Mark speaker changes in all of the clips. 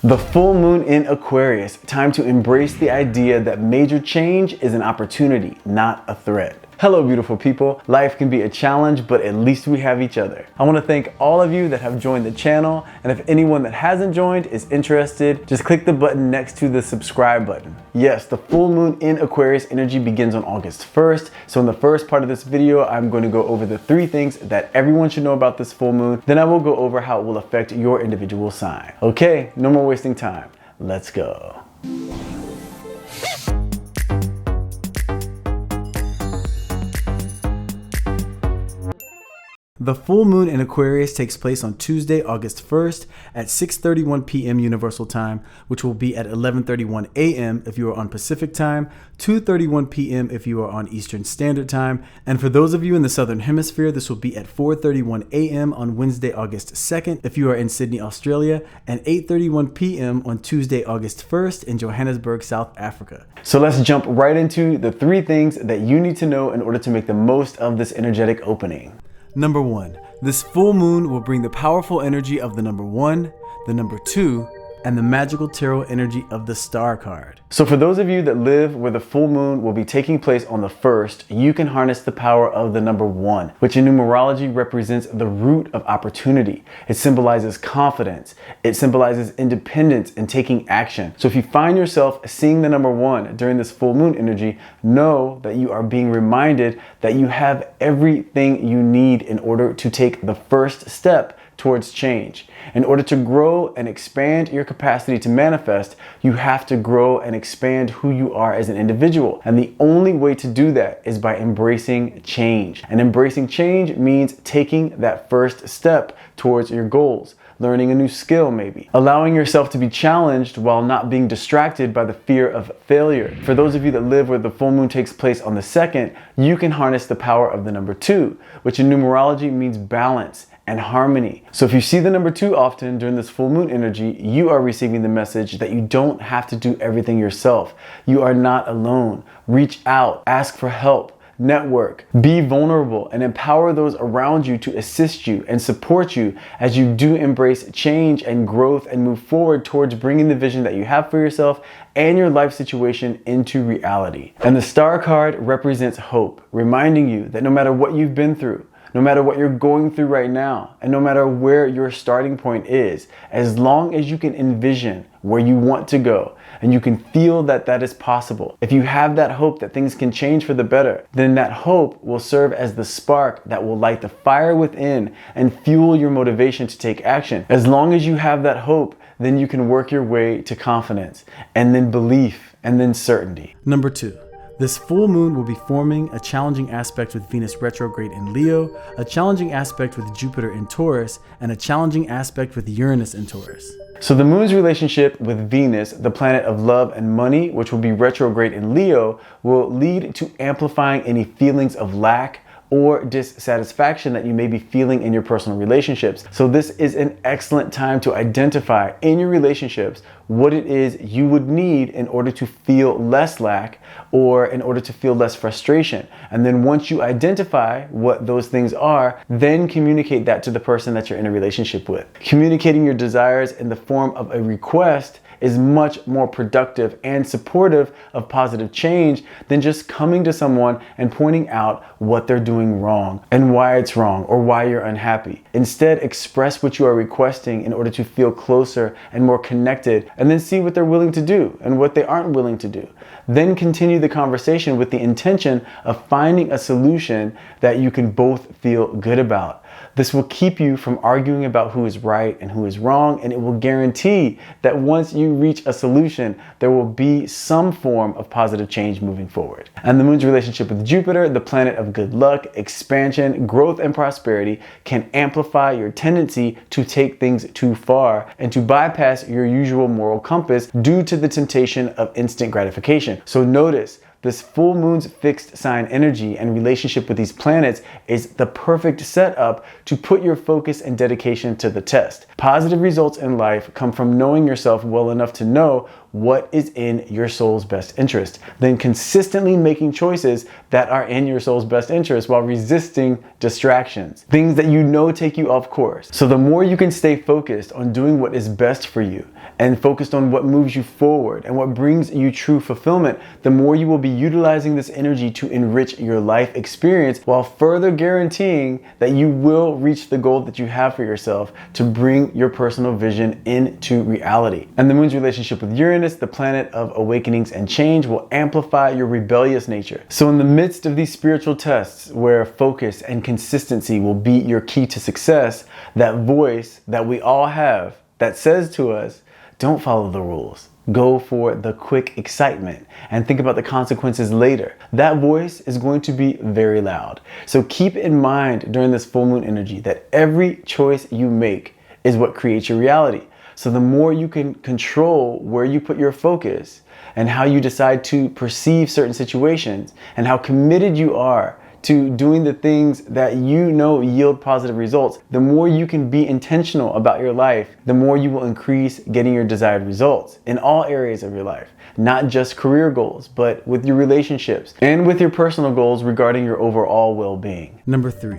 Speaker 1: The full moon in Aquarius, time to embrace the idea that major change is an opportunity, not a threat. Hello beautiful people, life can be a challenge, but at least we have each other. I want to thank all of you that have joined the channel, and if anyone that hasn't joined is interested, just click the button next to the subscribe button. Yes, the full moon in Aquarius energy begins on August 1st, so in the first part of this video, I'm going to go over the 3 things that everyone should know about this full moon, then I will go over how it will affect your individual sign. Okay, no more wasting time, let's go. The full moon in Aquarius takes place on Tuesday, August 1st at 6:31 p.m. Universal Time, which will be at 11:31 a.m. if you are on Pacific Time, 2:31 p.m. if you are on Eastern Standard Time, and for those of you in the Southern Hemisphere, this will be at 4:31 a.m. on Wednesday, August 2nd if you are in Sydney, Australia, and 8:31 p.m. on Tuesday, August 1st in Johannesburg, South Africa. So let's jump right into the 3 things that you need to know in order to make the most of this energetic opening. Number 1, this full moon will bring the powerful energy of the number 1, the number 2, and the magical tarot energy of the star card. So for those of you that live where the full moon will be taking place on the 1st, you can harness the power of the number 1, which in numerology represents the root of opportunity. It symbolizes confidence. It symbolizes independence and taking action. So if you find yourself seeing the number 1 during this full moon energy, know that you are being reminded that you have everything you need in order to take the first step towards change. In order to grow and expand your capacity to manifest, you have to grow and expand who you are as an individual. And the only way to do that is by embracing change. And embracing change means taking that first step towards your goals. Learning a new skill maybe. Allowing yourself to be challenged while not being distracted by the fear of failure. For those of you that live where the full moon takes place on the 2nd, you can harness the power of the number 2, which in numerology means balance and harmony. So if you see the number 2 often during this full moon energy, you are receiving the message that you don't have to do everything yourself. You are not alone. Reach out, ask for help, network, be vulnerable, and empower those around you to assist you and support you as you do embrace change and growth and move forward towards bringing the vision that you have for yourself and your life situation into reality. And the star card represents hope, reminding you that no matter what you've been through, no matter what you're going through right now, and no matter where your starting point is, as long as you can envision where you want to go, and you can feel that that is possible, if you have that hope that things can change for the better, then that hope will serve as the spark that will light the fire within and fuel your motivation to take action. As long as you have that hope, then you can work your way to confidence, and then belief, and then certainty. Number 2. This full moon will be forming a challenging aspect with Venus retrograde in Leo, a challenging aspect with Jupiter in Taurus, and a challenging aspect with Uranus in Taurus. So the moon's relationship with Venus, the planet of love and money, which will be retrograde in Leo, will lead to amplifying any feelings of lack or dissatisfaction that you may be feeling in your personal relationships. So this is an excellent time to identify in your relationships what it is you would need in order to feel less lack or in order to feel less frustration. And then once you identify what those things are, then communicate that to the person that you're in a relationship with. Communicating your desires in the form of a request is much more productive and supportive of positive change than just coming to someone and pointing out what they're doing wrong and why it's wrong or why you're unhappy. Instead, express what you are requesting in order to feel closer and more connected, and then see what they're willing to do and what they aren't willing to do. Then continue the conversation with the intention of finding a solution that you can both feel good about. This will keep you from arguing about who is right and who is wrong, and it will guarantee that once you reach a solution, there will be some form of positive change moving forward. And the moon's relationship with Jupiter, the planet of good luck, expansion, growth, and prosperity, can amplify your tendency to take things too far and to bypass your usual moral compass due to the temptation of instant gratification. So notice, this full moon's fixed sign energy and relationship with these planets is the perfect setup to put your focus and dedication to the test. Positive results in life come from knowing yourself well enough to know what is in your soul's best interest, then consistently making choices that are in your soul's best interest while resisting distractions, things that you know take you off course. So the more you can stay focused on doing what is best for you and focused on what moves you forward and what brings you true fulfillment, the more you will be utilizing this energy to enrich your life experience while further guaranteeing that you will reach the goal that you have for yourself to bring your personal vision into reality. And the moon's relationship with Uranus, the planet of awakenings and change, will amplify your rebellious nature. So in the midst of these spiritual tests where focus and consistency will be your key to success, that voice that we all have that says to us, don't follow the rules. Go for the quick excitement and think about the consequences later. That voice is going to be very loud. So keep in mind during this full moon energy that every choice you make is what creates your reality. So the more you can control where you put your focus and how you decide to perceive certain situations and how committed you are to doing the things that you know yield positive results, the more you can be intentional about your life, the more you will increase getting your desired results in all areas of your life, not just career goals, but with your relationships and with your personal goals regarding your overall well-being. Number 3.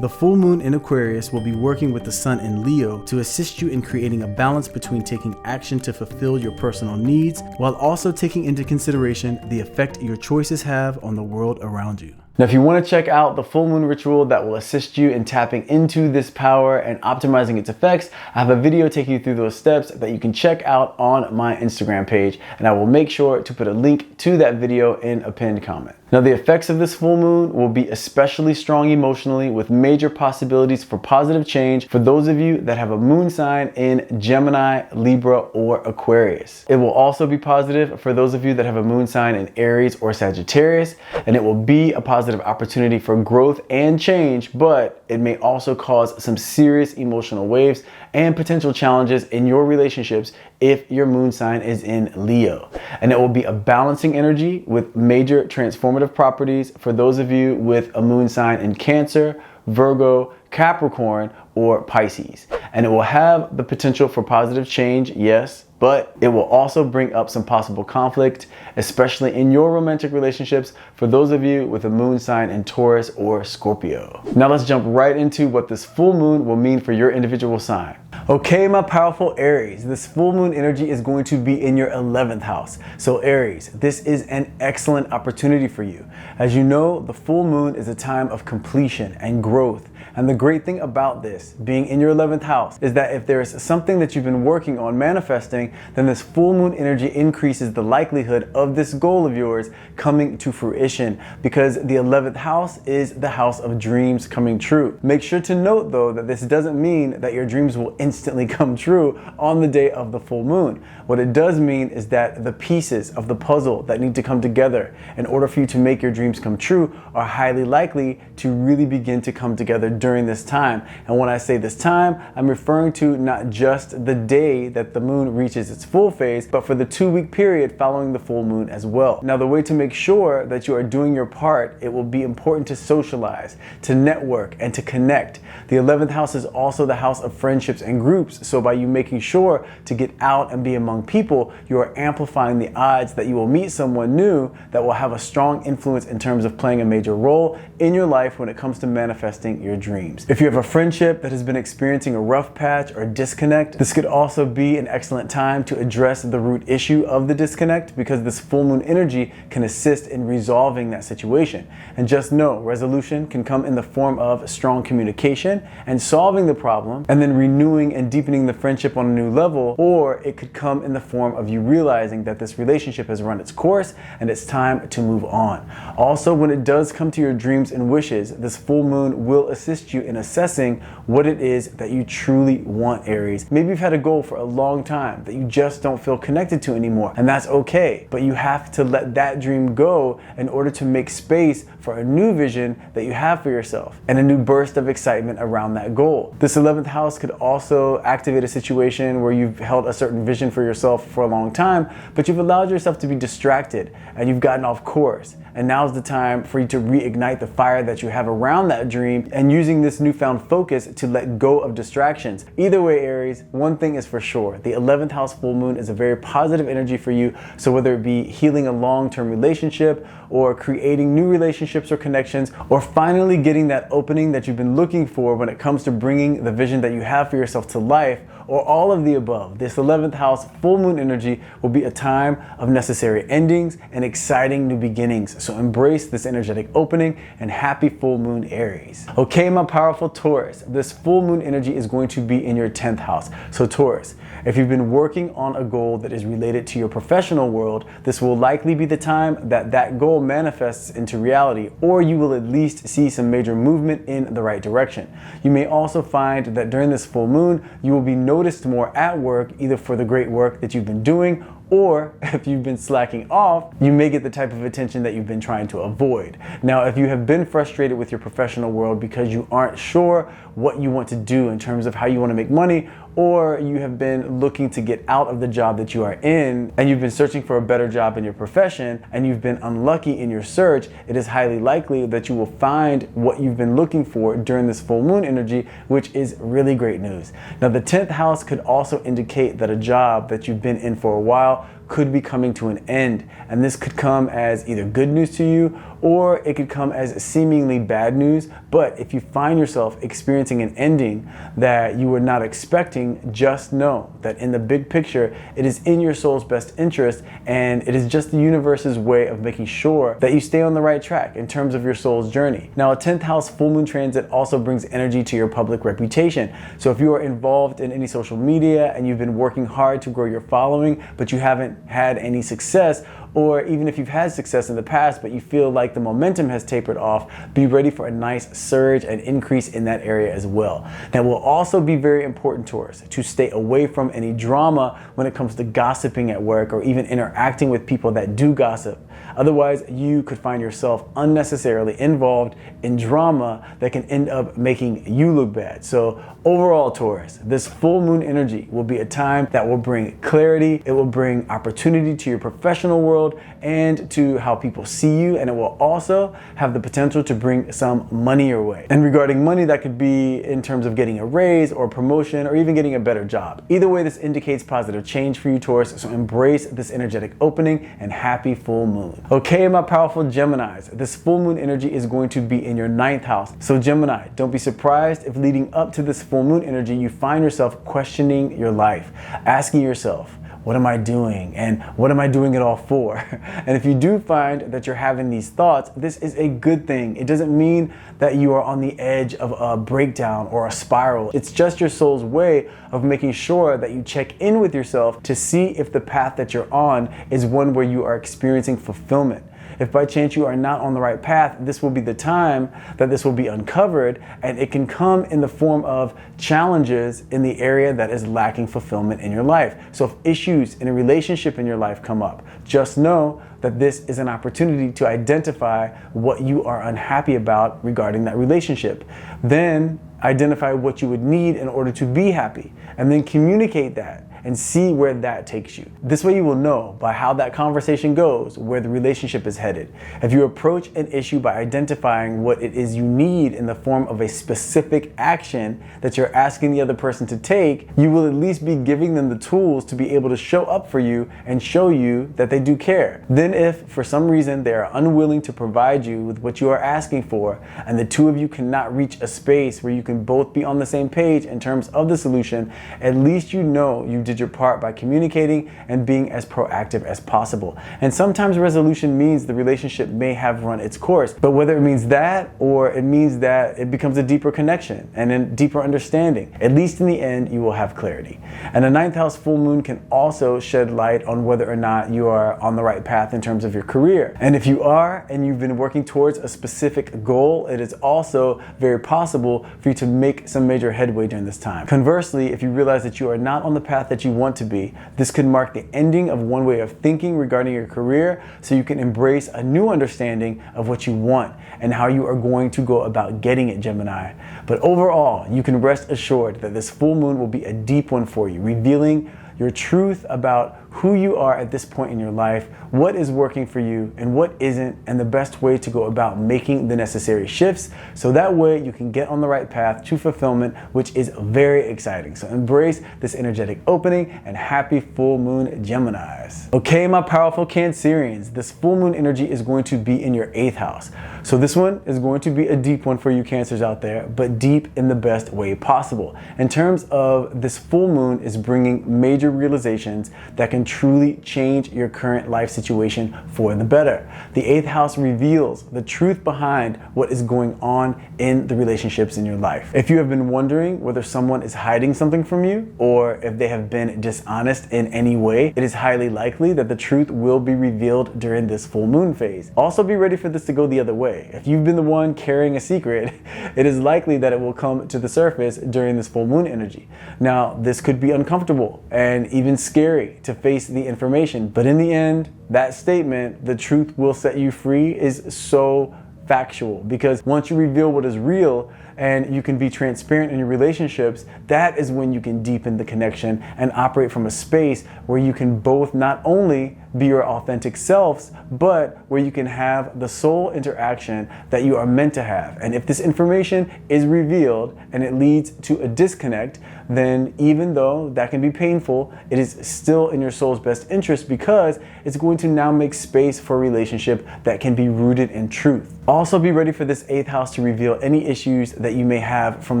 Speaker 1: The full moon in Aquarius will be working with the sun in Leo to assist you in creating a balance between taking action to fulfill your personal needs while also taking into consideration the effect your choices have on the world around you. Now, if you want to check out the full moon ritual that will assist you in tapping into this power and optimizing its effects, I have a video taking you through those steps that you can check out on my Instagram page, and I will make sure to put a link to that video in a pinned comment. Now, the effects of this full moon will be especially strong emotionally, with major possibilities for positive change for those of you that have a moon sign in Gemini, Libra, or Aquarius. It will also be positive for those of you that have a moon sign in Aries or Sagittarius, and it will be a positive opportunity for growth and change, but it may also cause some serious emotional waves and potential challenges in your relationships if your moon sign is in Leo. And it will be a balancing energy with major transformative properties for those of you with a moon sign in Cancer, Virgo, Capricorn, or Pisces. And it will have the potential for positive change, yes, but it will also bring up some possible conflict, especially in your romantic relationships for those of you with a moon sign in Taurus or Scorpio. Now let's jump right into what this full moon will mean for your individual sign. Okay, my powerful Aries, this full moon energy is going to be in your 11th house. So Aries, this is an excellent opportunity for you. As you know, the full moon is a time of completion and growth. And the great thing about this, being in your 11th house, is that if there's something that you've been working on manifesting, then this full moon energy increases the likelihood of this goal of yours coming to fruition, because the 11th house is the house of dreams coming true. Make sure to note though that this doesn't mean that your dreams will instantly come true on the day of the full moon. What it does mean is that the pieces of the puzzle that need to come together in order for you to make your dreams come true are highly likely to really begin to come together during this time. And when I say this time, I'm referring to not just the day that the moon reaches its full phase, but for the 2-week period following the full moon as well. Now, the way to make sure that you are doing your part, it will be important to socialize, to network, and to connect. The 11th house is also the house of friendships and groups. So by you making sure to get out and be among people, you are amplifying the odds that you will meet someone new that will have a strong influence in terms of playing a major role in your life when it comes to manifesting your dreams. If you have a friendship that has been experiencing a rough patch or disconnect, this could also be an excellent time to address the root issue of the disconnect, because this full moon energy can assist in resolving that situation. And just know, resolution can come in the form of strong communication and solving the problem and then renewing and deepening the friendship on a new level, or it could come in the form of you realizing that this relationship has run its course and it's time to move on. Also, when it does come to your dreams and wishes, this full moon will assist you in assessing what it is that you truly want, Aries. Maybe you've had a goal for a long time that you just don't feel connected to anymore, and that's okay, but you have to let that dream go in order to make space for a new vision that you have for yourself and a new burst of excitement around that goal. This 11th house could also activate a situation where you've held a certain vision for yourself for a long time, but you've allowed yourself to be distracted and you've gotten off course. and now's the time for you to reignite the fire that you have around that dream and using this newfound focus to let go of distractions. Either way, Aries, one thing is for sure. The 11th house full moon is a very positive energy for you. So whether it be healing a long-term relationship or creating new relationships or connections, or finally getting that opening that you've been looking for when it comes to bringing the vision that you have for yourself to life, or all of the above, this 11th house full moon energy will be a time of necessary endings and exciting new beginnings. So embrace this energetic opening and happy full moon, Aries. Okay, my powerful Taurus, this full moon energy is going to be in your 10th house. So Taurus, if you've been working on a goal that is related to your professional world, this will likely be the time that that goal manifests into reality, or you will at least see some major movement in the right direction. You may also find that during this full moon, you will be noticed more at work, either for the great work that you've been doing, or if you've been slacking off, you may get the type of attention that you've been trying to avoid. Now, if you have been frustrated with your professional world because you aren't sure what you want to do in terms of how you want to make money, or you have been looking to get out of the job that you are in and you've been searching for a better job in your profession and you've been unlucky in your search, it is highly likely that you will find what you've been looking for during this full moon energy, which is really great news. Now, the 10th house could also indicate that a job that you've been in for a while could be coming to an end, and this could come as either good news to you or it could come as seemingly bad news. But if you find yourself experiencing an ending that you were not expecting, just know that in the big picture, it is in your soul's best interest, and it is just the universe's way of making sure that you stay on the right track in terms of your soul's journey. Now, a 10th house full moon transit also brings energy to your public reputation. So if you are involved in any social media and you've been working hard to grow your following, but you haven't had any success, or even if you've had success in the past but you feel like the momentum has tapered off, be ready for a nice surge and increase in that area as well. Now, it will also be very important, Taurus, to stay away from any drama when it comes to gossiping at work or even interacting with people that do gossip. Otherwise, you could find yourself unnecessarily involved in drama that can end up making you look bad. So overall, Taurus, this full moon energy will be a time that will bring clarity, it will bring opportunity to your professional world and to how people see you, and it will also have the potential to bring some money your way. And regarding money, that could be in terms of getting a raise or a promotion or even getting a better job. Either way, this indicates positive change for you, Taurus, so embrace this energetic opening and happy full moon. Okay, my powerful Geminis, this full moon energy is going to be in your 9th house. So Gemini, don't be surprised if leading up to this full moon energy, you find yourself questioning your life, asking yourself, what am I doing? And what am I doing it all for? And if you do find that you're having these thoughts, this is a good thing. It doesn't mean that you are on the edge of a breakdown or a spiral. It's just your soul's way of making sure that you check in with yourself to see if the path that you're on is one where you are experiencing fulfillment. If by chance you are not on the right path, this will be the time that this will be uncovered, and it can come in the form of challenges in the area that is lacking fulfillment in your life. So if issues in a relationship in your life come up, just know that this is an opportunity to identify what you are unhappy about regarding that relationship. Then identify what you would need in order to be happy, and then communicate that and see where that takes you. This way you will know by how that conversation goes where the relationship is headed. If you approach an issue by identifying what it is you need in the form of a specific action that you're asking the other person to take, you will at least be giving them the tools to be able to show up for you and show you that they do care. Then if for some reason they are unwilling to provide you with what you are asking for, and the two of you cannot reach a space where you can both be on the same page in terms of the solution, at least you know you did your part by communicating and being as proactive as possible. And sometimes resolution means the relationship may have run its course, but whether it means that or it means that it becomes a deeper connection and a deeper understanding, at least in the end you will have clarity. And a 9th house full moon can also shed light on whether or not you are on the right path in terms of your career. And if you are, and you've been working towards a specific goal, it is also very possible for you to make some major headway during this time. Conversely, if you realize that you are not on the path that you want to be, this could mark the ending of one way of thinking regarding your career, so you can embrace a new understanding of what you want and how you are going to go about getting it, Gemini. But overall, you can rest assured that this full moon will be a deep one for you, revealing your truth about who you are at this point in your life, what is working for you and what isn't, and the best way to go about making the necessary shifts so that way you can get on the right path to fulfillment, which is very exciting. So embrace this energetic opening and happy full moon, Geminis. Okay, my powerful Cancerians, this full moon energy is going to be in your 8th house. So this one is going to be a deep one for you Cancers out there, but deep in the best way possible. In terms of this full moon is bringing major realizations that can truly change your current life situation for the better. The 8th house reveals the truth behind what is going on in the relationships in your life. If you have been wondering whether someone is hiding something from you or if they have been dishonest in any way, it is highly likely that the truth will be revealed during this full moon phase. Also be ready for this to go the other way. If you've been the one carrying a secret, it is likely that it will come to the surface during this full moon energy. Now, this could be uncomfortable and even scary to face the information, but in the end, that statement, the truth will set you free, is so factual, because once you reveal what is real and you can be transparent in your relationships, that is when you can deepen the connection and operate from a space where you can both not only be your authentic selves, but where you can have the soul interaction that you are meant to have. And if this information is revealed and it leads to a disconnect, then even though that can be painful, it is still in your soul's best interest, because it's going to now make space for a relationship that can be rooted in truth. Also be ready for this 8th house to reveal any issues that you may have from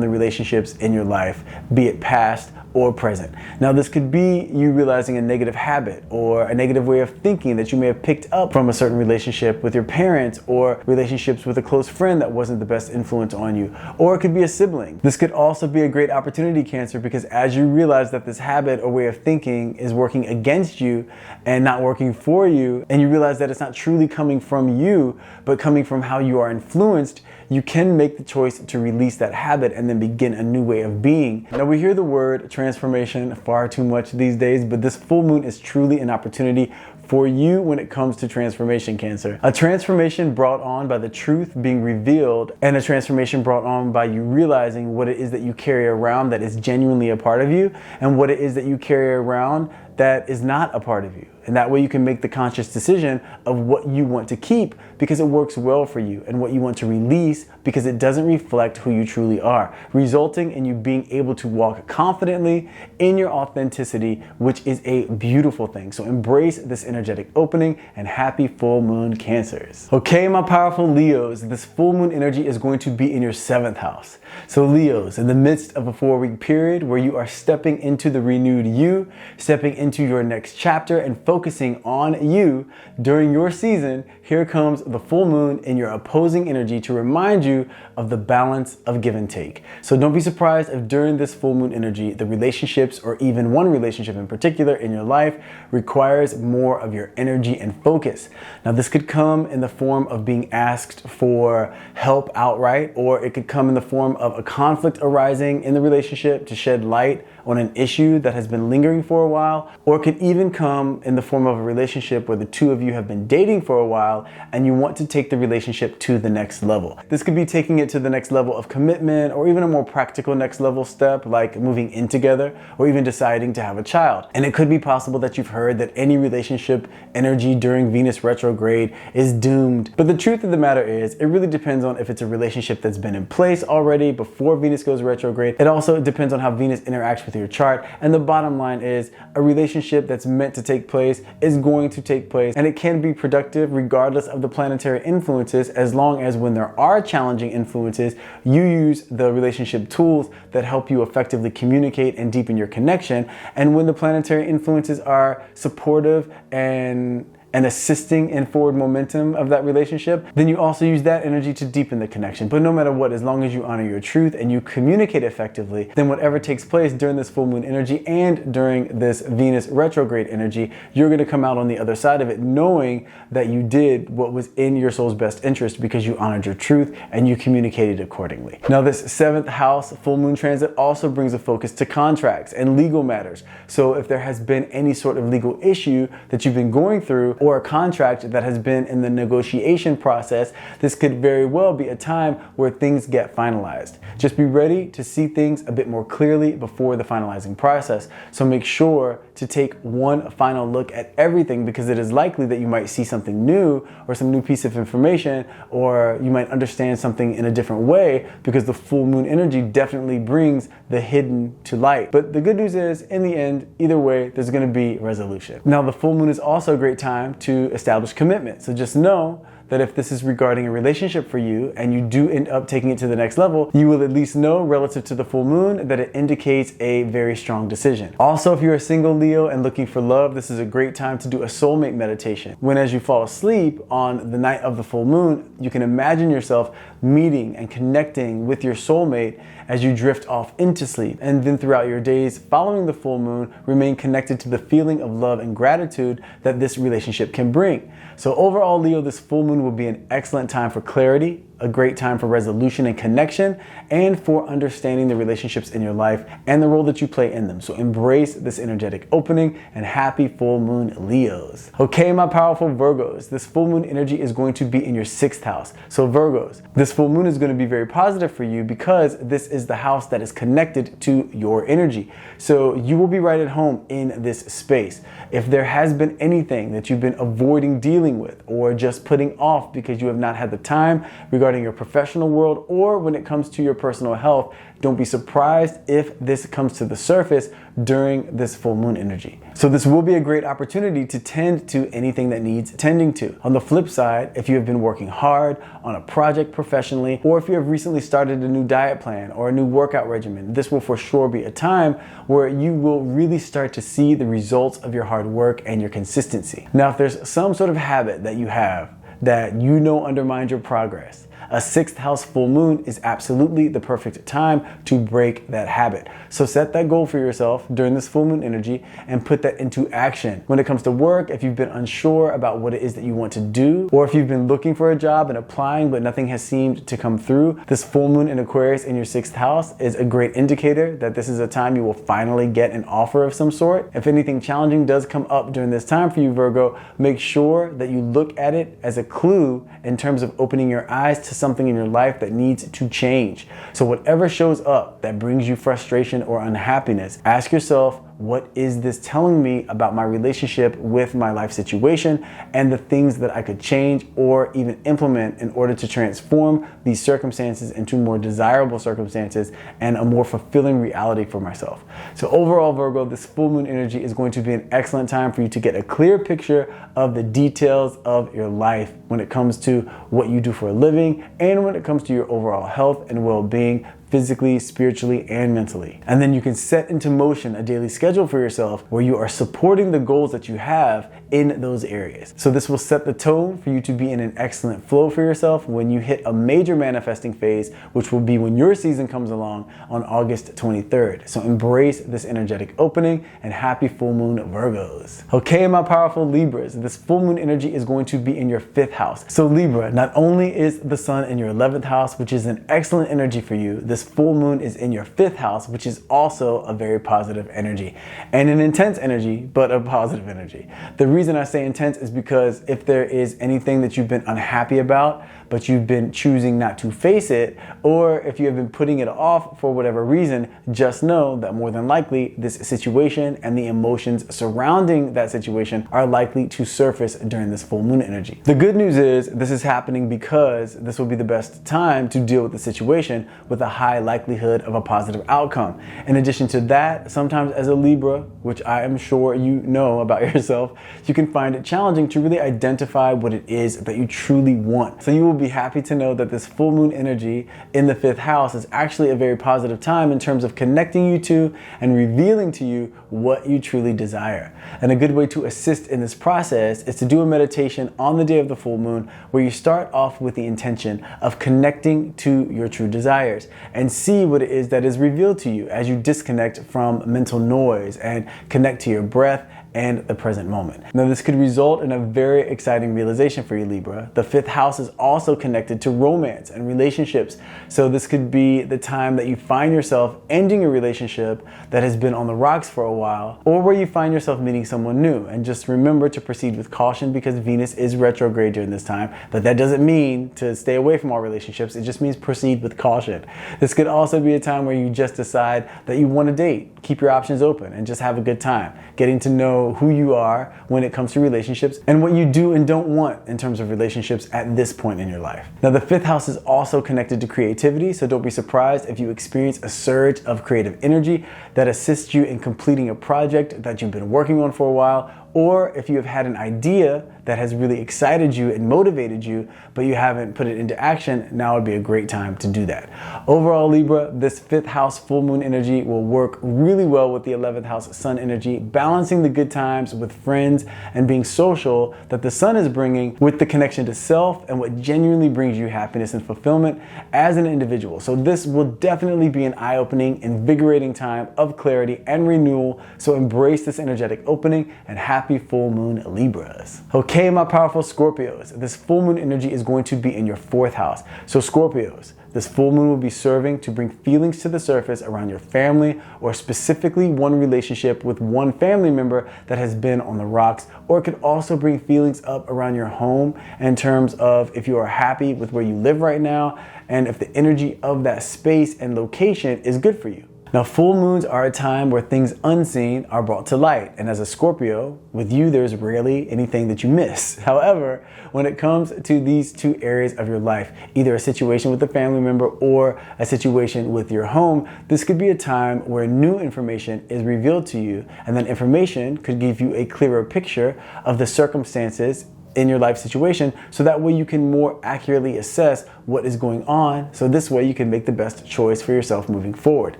Speaker 1: the relationships in your life, be it past or present. Now, this could be you realizing a negative habit or a negative way of thinking that you may have picked up from a certain relationship with your parents, or relationships with a close friend that wasn't the best influence on you, or it could be a sibling. This could also be a great opportunity, Cancer, because as you realize that this habit or way of thinking is working against you and not working for you, and you realize that it's not truly coming from you, but coming from how you are influenced, you can make the choice to release that habit and then begin a new way of being. Now, we hear the word transformation far too much these days, but this full moon is truly an opportunity for you when it comes to transformation, Cancer. A transformation brought on by the truth being revealed, and a transformation brought on by you realizing what it is that you carry around that is genuinely a part of you, and what it is that you carry around that is not a part of you. And that way you can make the conscious decision of what you want to keep because it works well for you, and what you want to release because it doesn't reflect who you truly are, resulting in you being able to walk confidently in your authenticity, which is a beautiful thing. So embrace this energetic opening and happy full moon, Cancers. Okay, my powerful Leos, this full moon energy is going to be in your 7th house. So Leos, in the midst of a 4-week period where you are stepping into the renewed you, stepping into your next chapter and focusing on you during your season, here comes the full moon in your opposing energy to remind you of the balance of give and take. So don't be surprised if during this full moon energy, the relationships, or even one relationship in particular in your life, requires more of your energy and focus. Now, this could come in the form of being asked for help outright, or it could come in the form of a conflict arising in the relationship to shed light on an issue that has been lingering for a while, or it could even come in the form of a relationship where the two of you have been dating for a while and you want to take the relationship to the next level. This could be taking it to the next level of commitment, or even a more practical next level step like moving in together, or even deciding to have a child. And it could be possible that you've heard that any relationship energy during Venus retrograde is doomed. But the truth of the matter is, it really depends on if it's a relationship that's been in place already before Venus goes retrograde. It also depends on how Venus interacts with your chart. And the bottom line is, a relationship that's meant to take place is going to take place, and it can be productive regardless of the planetary influences, as long as when there are challenging influences, you use the relationship tools that help you effectively communicate and deepen your connection. And when the planetary influences are supportive and assisting in forward momentum of that relationship, then you also use that energy to deepen the connection. But no matter what, as long as you honor your truth and you communicate effectively, then whatever takes place during this full moon energy and during this Venus retrograde energy, you're going to come out on the other side of it knowing that you did what was in your soul's best interest, because you honored your truth and you communicated accordingly. Now, this 7th house full moon transit also brings a focus to contracts and legal matters. So if there has been any sort of legal issue that you've been going through, or a contract that has been in the negotiation process, this could very well be a time where things get finalized. Just be ready to see things a bit more clearly before the finalizing process. So make sure to take one final look at everything, because it is likely that you might see something new or some new piece of information, or you might understand something in a different way, because the full moon energy definitely brings the hidden to light. But the good news is, in the end, either way, there's going to be resolution. Now, the full moon is also a great time to establish commitment. So just know that if this is regarding a relationship for you and you do end up taking it to the next level, you will at least know relative to the full moon that it indicates a very strong decision. Also, if you're a single Leo and looking for love, this is a great time to do a soulmate meditation. When as you fall asleep on the night of the full moon, you can imagine yourself meeting and connecting with your soulmate as you drift off into sleep. And then throughout your days following the full moon, remain connected to the feeling of love and gratitude that this relationship can bring. So overall, Leo, this full moon will be an excellent time for clarity, a great time for resolution and connection, and for understanding the relationships in your life and the role that you play in them. So embrace this energetic opening, and happy full moon, Leos. Okay, my powerful Virgos, this full moon energy is going to be in your 6th house. So Virgos, this full moon is going to be very positive for you because this is the house that is connected to your energy. So you will be right at home in this space. If there has been anything that you've been avoiding dealing with or just putting off because you have not had the time regarding your professional world, or when it comes to your personal health, don't be surprised if this comes to the surface during this full moon energy. So this will be a great opportunity to tend to anything that needs tending to. On the flip side, if you have been working hard on a project professionally, or if you have recently started a new diet plan or a new workout regimen, this will for sure be a time where you will really start to see the results of your hard work and your consistency. Now, if there's some sort of habit that you have that you know undermines your progress, a 6th house full moon is absolutely the perfect time to break that habit. So set that goal for yourself during this full moon energy and put that into action. When it comes to work, if you've been unsure about what it is that you want to do, or if you've been looking for a job and applying but nothing has seemed to come through, this full moon in Aquarius in your 6th house is a great indicator that this is a time you will finally get an offer of some sort. If anything challenging does come up during this time for you, Virgo, make sure that you look at it as a clue in terms of opening your eyes to something in your life that needs to change. So whatever shows up that brings you frustration or unhappiness, ask yourself, what is this telling me about my relationship with my life situation and the things that I could change or even implement in order to transform these circumstances into more desirable circumstances and a more fulfilling reality for myself. So overall, Virgo, this full moon energy is going to be an excellent time for you to get a clear picture of the details of your life when it comes to what you do for a living and when it comes to your overall health and well-being, physically, spiritually, and mentally. And then you can set into motion a daily schedule for yourself where you are supporting the goals that you have in those areas. So this will set the tone for you to be in an excellent flow for yourself when you hit a major manifesting phase, which will be when your season comes along on August 23rd. So embrace this energetic opening, and happy full moon, Virgos. Okay, my powerful Libras, this full moon energy is going to be in your 5th house. So Libra, not only is the sun in your 11th house, which is an excellent energy for you, this full moon is in your 5th house, which is also a very positive energy and an intense energy, but a positive energy. The reason I say intense is because if there is anything that you've been unhappy about, but you've been choosing not to face it, or if you have been putting it off for whatever reason, just know that more than likely this situation and the emotions surrounding that situation are likely to surface during this full moon energy. The good news is this is happening because this will be the best time to deal with the situation with a high likelihood of a positive outcome. In addition to that, sometimes as a Libra, which I am sure you know about yourself, you can find it challenging to really identify what it is that you truly want. So you will be happy to know that this full moon energy in the 5th house is actually a very positive time in terms of connecting you to and revealing to you what you truly desire. And a good way to assist in this process is to do a meditation on the day of the full moon where you start off with the intention of connecting to your true desires and see what it is that is revealed to you as you disconnect from mental noise and connect to your breath and the present moment. Now, this could result in a very exciting realization for you, Libra. The 5th house is also connected to romance and relationships. So this could be the time that you find yourself ending a relationship that has been on the rocks for a while, or where you find yourself meeting someone new. And just remember to proceed with caution because Venus is retrograde during this time, but that doesn't mean to stay away from all relationships. It just means proceed with caution. This could also be a time where you just decide that you want to date. Keep your options open and just have a good time, getting to know who you are when it comes to relationships and what you do and don't want in terms of relationships at this point in your life. Now, the 5th house is also connected to creativity, so don't be surprised if you experience a surge of creative energy that assists you in completing a project that you've been working on for a while, or if you have had an idea that has really excited you and motivated you, but you haven't put it into action, now would be a great time to do that. Overall, Libra, this 5th house full moon energy will work really well with the 11th house sun energy, balancing the good times with friends and being social that the sun is bringing with the connection to self and what genuinely brings you happiness and fulfillment as an individual. So this will definitely be an eye-opening, invigorating time of clarity and renewal. So embrace this energetic opening and happy full moon, Libras. Okay, my powerful Scorpios, this full moon energy is going to be in your 4th house. So Scorpios, this full moon will be serving to bring feelings to the surface around your family, or specifically one relationship with one family member that has been on the rocks, or it could also bring feelings up around your home in terms of if you are happy with where you live right now and if the energy of that space and location is good for you. Now, full moons are a time where things unseen are brought to light. And as a Scorpio, with you, there's rarely anything that you miss. However, when it comes to these two areas of your life, either a situation with a family member or a situation with your home, this could be a time where new information is revealed to you. And that information could give you a clearer picture of the circumstances in your life situation, so that way you can more accurately assess what is going on. So this way you can make the best choice for yourself moving forward.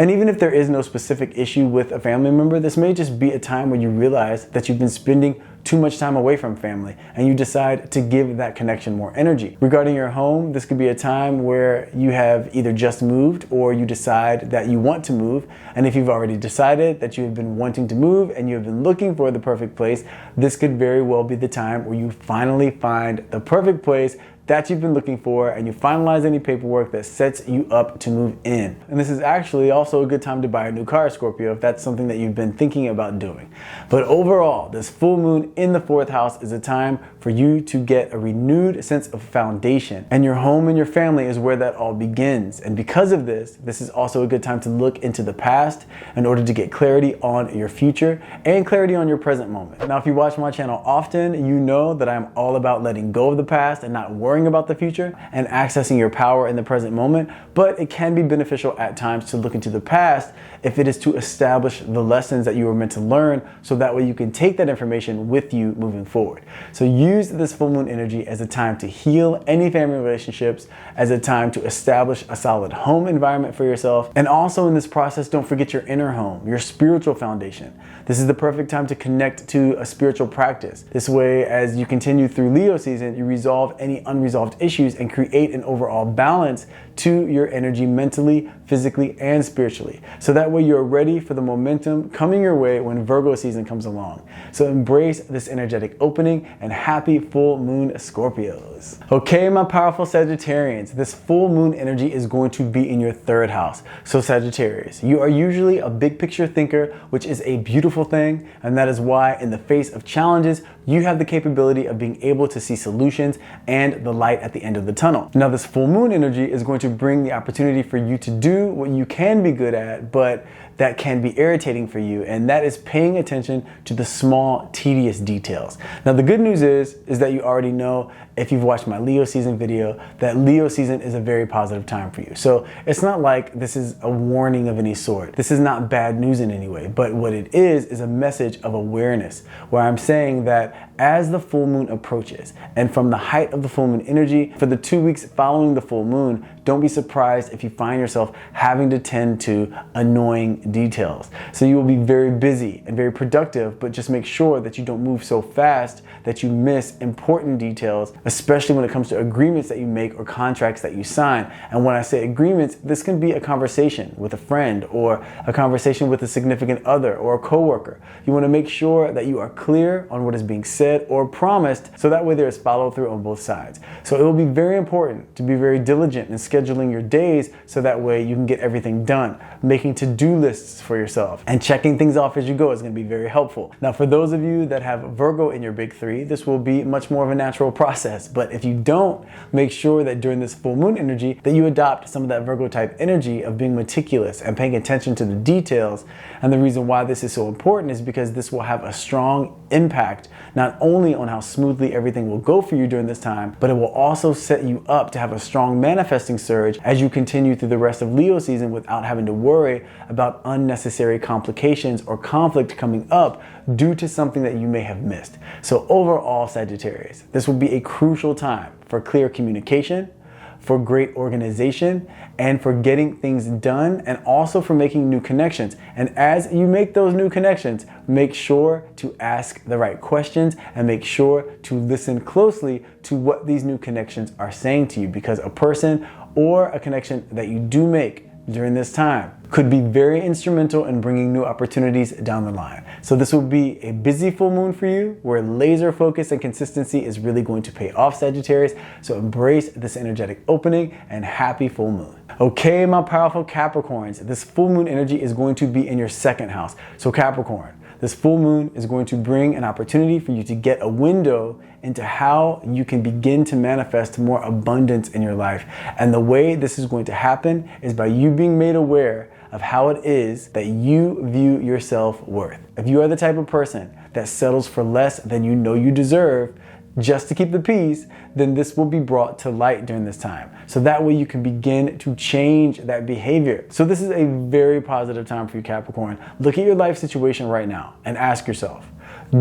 Speaker 1: And even if there is no specific issue with a family member, this may just be a time where you realize that you've been spending too much time away from family and you decide to give that connection more energy. Regarding your home, this could be a time where you have either just moved or you decide that you want to move. And if you've already decided that you have been wanting to move and you have been looking for the perfect place, this could very well be the time where you finally find the perfect place that you've been looking for, and you finalize any paperwork that sets you up to move in. And this is actually also a good time to buy a new car, Scorpio, if that's something that you've been thinking about doing. But overall, this full moon in the 4th house is a time for you to get a renewed sense of foundation, and your home and your family is where that all begins. And because of this, this is also a good time to look into the past in order to get clarity on your future and clarity on your present moment. Now, if you watch my channel often, you know that I'm all about letting go of the past and not worrying about the future and accessing your power in the present moment, but it can be beneficial at times to look into the past if it is to establish the lessons that you were meant to learn, so that way you can take that information with you moving forward. So use this full moon energy as a time to heal any family relationships, as a time to establish a solid home environment for yourself, and also in this process, don't forget your inner home, your spiritual foundation. This is the perfect time to connect to a spiritual practice. This way, as you continue through Leo season, you resolve any unresolved issues and create an overall balance to your energy mentally, physically, and spiritually. So that way you're ready for the momentum coming your way when Virgo season comes along. So embrace this energetic opening and happy full moon, Scorpios. Okay, my powerful Sagittarians, this full moon energy is going to be in your 3rd house. So Sagittarius, you are usually a big picture thinker, which is a beautiful thing. And that is why in the face of challenges, you have the capability of being able to see solutions and the light at the end of the tunnel. Now, this full moon energy is going to bring the opportunity for you to do what you can be good at, but that can be irritating for you, and that is paying attention to the small, tedious details. Now, the good news is that you already know, if you've watched my Leo season video, that Leo season is a very positive time for you. So it's not like this is a warning of any sort. This is not bad news in any way, but what it is a message of awareness, where I'm saying that as the full moon approaches, and from the height of the full moon energy, for the 2 weeks following the full moon, don't be surprised if you find yourself having to tend to annoying minute details. So you will be very busy and very productive, but just make sure that you don't move so fast that you miss important details, especially when it comes to agreements that you make or contracts that you sign. And when I say agreements, this can be a conversation with a friend or a conversation with a significant other or a coworker. You want to make sure that you are clear on what is being said or promised, so that way there is follow through on both sides. So it will be very important to be very diligent in scheduling your days, so that way you can get everything done. Making to-do lists for yourself and checking things off as you go is going to be very helpful. Now, for those of you that have Virgo in your big three, this will be much more of a natural process. But if you don't, make sure that during this full moon energy that you adopt some of that Virgo type energy of being meticulous and paying attention to the details. And the reason why this is so important is because this will have a strong impact not only on how smoothly everything will go for you during this time, but it will also set you up to have a strong manifesting surge as you continue through the rest of Leo season without having to worry about unnecessary complications or conflict coming up due to something that you may have missed. So overall, Sagittarius, this will be a crucial time for clear communication, for great organization, and for getting things done, and also for making new connections. And as you make those new connections, make sure to ask the right questions and make sure to listen closely to what these new connections are saying to you, because a person or a connection that you do make during this time could be very instrumental in bringing new opportunities down the line. So this will be a busy full moon for you, where laser focus and consistency is really going to pay off, Sagittarius. So embrace this energetic opening and happy full moon. Okay, my powerful Capricorns, this full moon energy is going to be in your second house. So Capricorn, this full moon is going to bring an opportunity for you to get a window into how you can begin to manifest more abundance in your life. And the way this is going to happen is by you being made aware of how it is that you view your self-worth. If you are the type of person that settles for less than you know you deserve just to keep the peace, then this will be brought to light during this time. So that way you can begin to change that behavior. So this is a very positive time for you, Capricorn. Look at your life situation right now and ask yourself,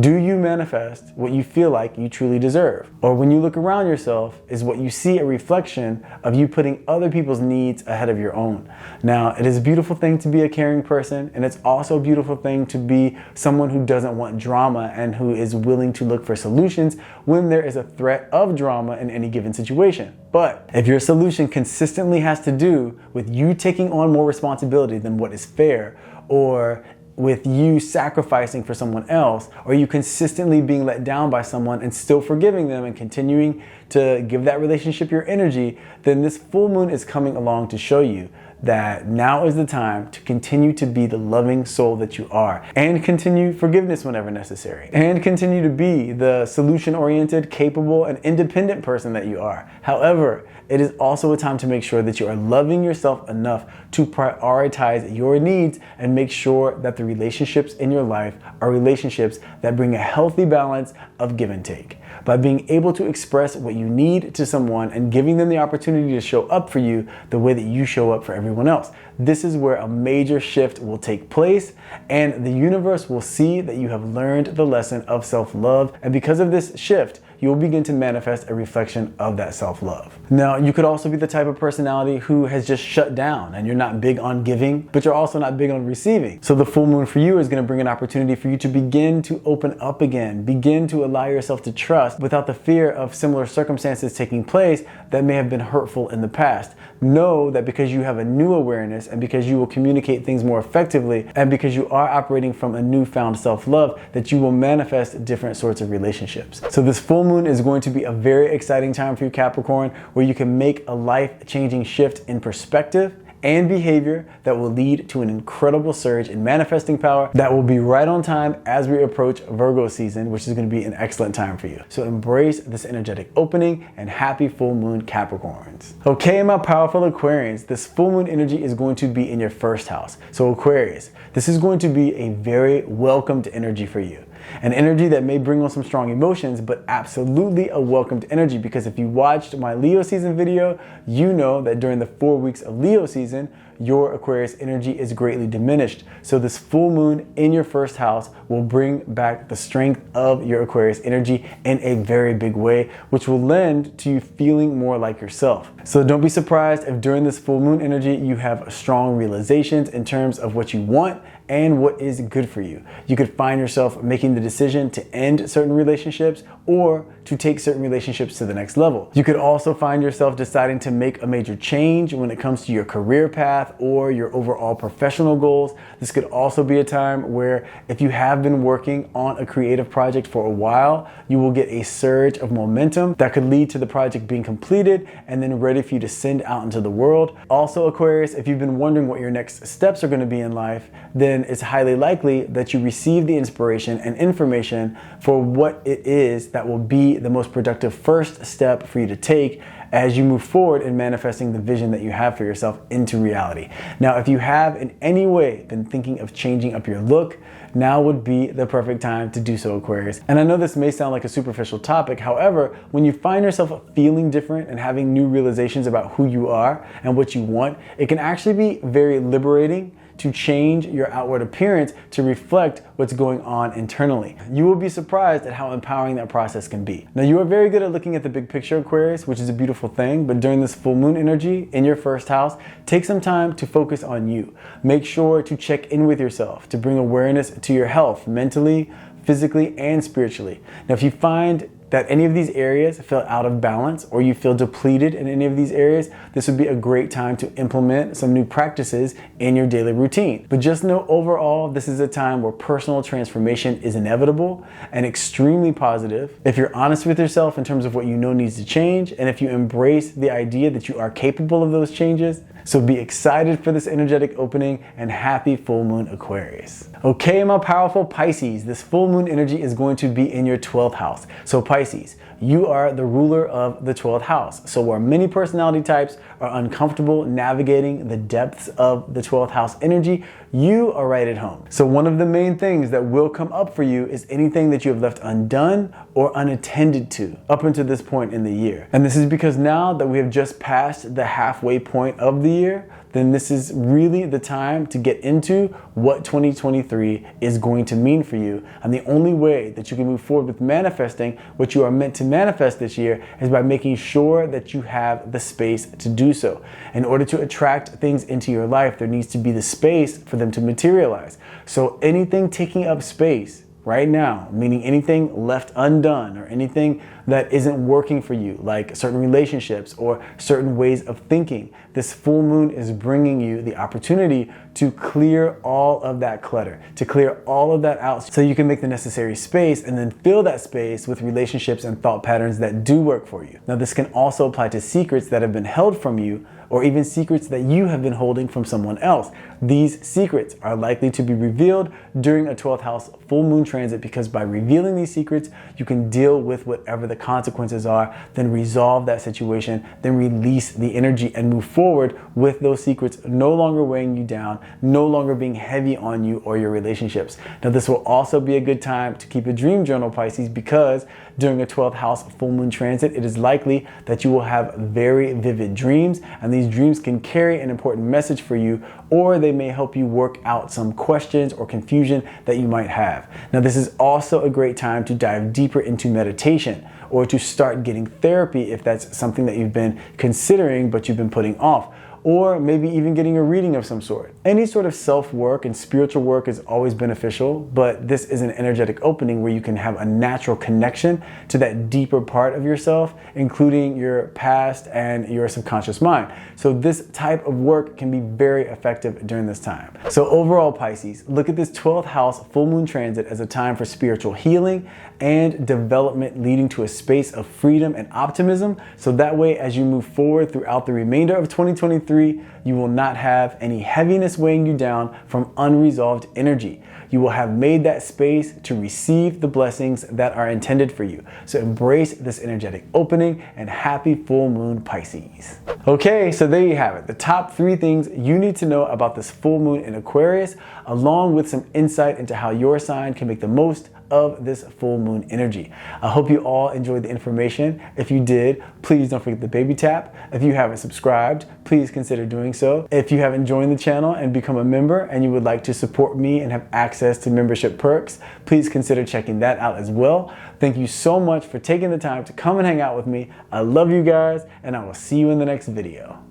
Speaker 1: do you manifest what you feel like you truly deserve? Or when you look around yourself, is what you see a reflection of you putting other people's needs ahead of your own? Now, it is a beautiful thing to be a caring person, and it's also a beautiful thing to be someone who doesn't want drama and who is willing to look for solutions when there is a threat of drama in any given situation. But if your solution consistently has to do with you taking on more responsibility than what is fair, or with you sacrificing for someone else, or you consistently being let down by someone and still forgiving them and continuing to give that relationship your energy, then this full moon is coming along to show you that now is the time to continue to be the loving soul that you are, and continue forgiveness whenever necessary, and continue to be the solution-oriented, capable, and independent person that you are. However, it is also a time to make sure that you are loving yourself enough to prioritize your needs and make sure that the relationships in your life are relationships that bring a healthy balance of give and take. By being able to express what you need to someone and giving them the opportunity to show up for you the way that you show up for everyone else. This is where a major shift will take place, and the universe will see that you have learned the lesson of self-love, and because of this shift, you will begin to manifest a reflection of that self-love. Now, you could also be the type of personality who has just shut down and you're not big on giving, but you're also not big on receiving. So the full moon for you is going to bring an opportunity for you to begin to open up again, begin to allow yourself to trust without the fear of similar circumstances taking place that may have been hurtful in the past. Know that because you have a new awareness and because you will communicate things more effectively and because you are operating from a newfound self-love, that you will manifest different sorts of relationships. So this full moon is going to be a very exciting time for you, Capricorn, where you can make a life-changing shift in perspective and behavior that will lead to an incredible surge in manifesting power that will be right on time as we approach Virgo season, which is going to be an excellent time for you. So embrace this energetic opening and happy full moon, Capricorns. Okay, my powerful Aquarians, this full moon energy is going to be in your first house. So Aquarius, this is going to be a very welcomed energy for you. An energy that may bring on some strong emotions, but absolutely a welcomed energy, because if you watched my Leo season video, you know that during the 4 weeks of Leo season, your Aquarius energy is greatly diminished. So this full moon in your first house will bring back the strength of your Aquarius energy in a very big way, which will lend to you feeling more like yourself. So don't be surprised if during this full moon energy, you have strong realizations in terms of what you want and what is good for you. You could find yourself making the decision to end certain relationships or to take certain relationships to the next level. You could also find yourself deciding to make a major change when it comes to your career path or your overall professional goals. This could also be a time where if you have been working on a creative project for a while, you will get a surge of momentum that could lead to the project being completed and then ready for you to send out into the world. Also, Aquarius, if you've been wondering what your next steps are going to be in life, then it's highly likely that you receive the inspiration and information for what it is that will be the most productive first step for you to take as you move forward in manifesting the vision that you have for yourself into reality. Now, if you have in any way been thinking of changing up your look, now would be the perfect time to do so, Aquarius. And I know this may sound like a superficial topic. However, when you find yourself feeling different and having new realizations about who you are and what you want, it can actually be very liberating to change your outward appearance to reflect what's going on internally. You will be surprised at how empowering that process can be. Now, you are very good at looking at the big picture, Aquarius, which is a beautiful thing, but during this full moon energy in your first house, take some time to focus on you. Make sure to check in with yourself to bring awareness to your health mentally, physically, and spiritually. Now, if you find that any of these areas feel out of balance or you feel depleted in any of these areas, this would be a great time to implement some new practices in your daily routine. But just know overall, this is a time where personal transformation is inevitable and extremely positive. If you're honest with yourself in terms of what you know needs to change, and if you embrace the idea that you are capable of those changes, so be excited for this energetic opening and happy full moon, Aquarius. Okay, my powerful Pisces, this full moon energy is going to be in your 12th house. So Pisces, you are the ruler of the 12th house. So where many personality types are uncomfortable navigating the depths of the 12th house energy, you are right at home. So one of the main things that will come up for you is anything that you have left undone or unattended to up until this point in the year. And this is because now that we have just passed the halfway point of the year, then this is really the time to get into what 2023 is going to mean for you. And the only way that you can move forward with manifesting what you are meant to manifest this year is by making sure that you have the space to do so. In order to attract things into your life, there needs to be the space for them to materialize. So anything taking up space right now, meaning anything left undone or anything that isn't working for you, like certain relationships or certain ways of thinking, this full moon is bringing you the opportunity to clear all of that clutter, to clear all of that out so you can make the necessary space and then fill that space with relationships and thought patterns that do work for you. Now, this can also apply to secrets that have been held from you or even secrets that you have been holding from someone else. These secrets are likely to be revealed during a 12th house full moon transit, because by revealing these secrets, you can deal with whatever the consequences are, then resolve that situation, then release the energy and move forward with those secrets no longer weighing you down, no longer being heavy on you or your relationships. Now, this will also be a good time to keep a dream journal, Pisces, because during a 12th house full moon transit, it is likely that you will have very vivid dreams, and these dreams can carry an important message for you, or they may help you work out some questions or confusion that you might have. Now, this is also a great time to dive deeper into meditation or to start getting therapy if that's something that you've been considering but you've been putting off, or maybe even getting a reading of some sort. Any sort of self-work and spiritual work is always beneficial, but this is an energetic opening where you can have a natural connection to that deeper part of yourself, including your past and your subconscious mind. So this type of work can be very effective during this time. So overall, Pisces, look at this 12th house full moon transit as a time for spiritual healing and development, leading to a space of freedom and optimism. So that way, as you move forward throughout the remainder of 2023, you will not have any heaviness weighing you down from unresolved energy. You will have made that space to receive the blessings that are intended for you. So embrace this energetic opening, and happy full moon, Pisces. Okay, so there you have it. The top 3 things you need to know about this full moon in Aquarius, along with some insight into how your sign can make the most of this full moon energy. I hope you all enjoyed the information. If you did, please don't forget the baby tap. If you haven't subscribed, please consider doing so. If you haven't joined the channel and become a member and you would like to support me and have access to membership perks, please consider checking that out as well. Thank you so much for taking the time to come and hang out with me. I love you guys, and I will see you in the next video.